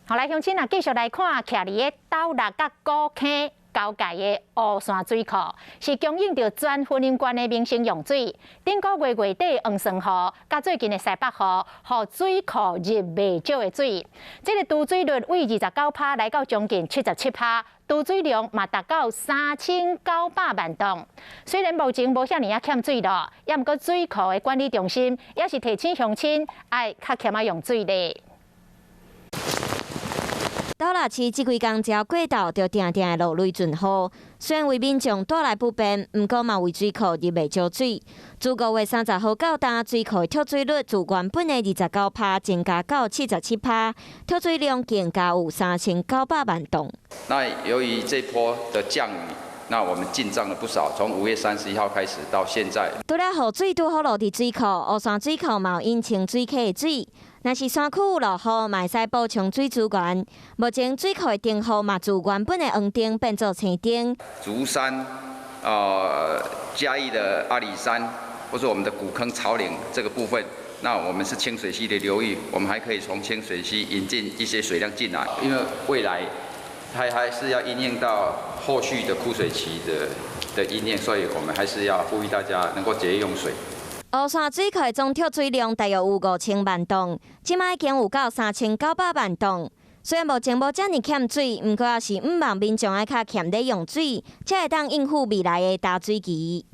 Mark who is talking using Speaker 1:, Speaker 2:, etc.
Speaker 1: 好，来乡亲啊，继续来看徛伫个斗六甲古坑交界的乌山水库，是供应着全婚姻关的民生用水。顶个月底黄sơn河，甲最近的西北河，互水库入未少的水。这个储水率为29%来到将近77%，储水量嘛达到3900万吨。虽然目前无遐尼欠水咯，也毋过水库的管理中心也是提醒乡亲爱较欠用水的。
Speaker 2: 斗六市即几工朝过道就定定的落雷阵雨，虽然为民众带来不便，毋过嘛为水库入未少水。自5月30号到今，水库的跳水率自原本的29%增加到77%，跳水量更加有3900万吨。
Speaker 3: 那由于这波的降雨，那我们进账了不少，从5月31号开始到现在。
Speaker 2: 除了雨水拄好落伫水库，乌山水库嘛有引清水溪的水。 若是山区有落雨，嘛会使补充水资源。目前水库的灯号嘛，自原本的黄灯变做青灯。
Speaker 3: 竹山、嘉义的阿里山，或者我们的古坑草岭这个部分，那我们是清水溪的流域，我们还可以从清水溪引进一些水量进来，因为未来它还是要因应到后续的枯水期的因应，所以我们还是要呼吁大家能够节约用水。
Speaker 2: 乌山水库的总跳水量大约有5000万吨，即摆已经有到3900万吨。虽然目前无遮尔欠水，毋过也是毋望民众爱较欠咧用水，才会当应付未来的大水期。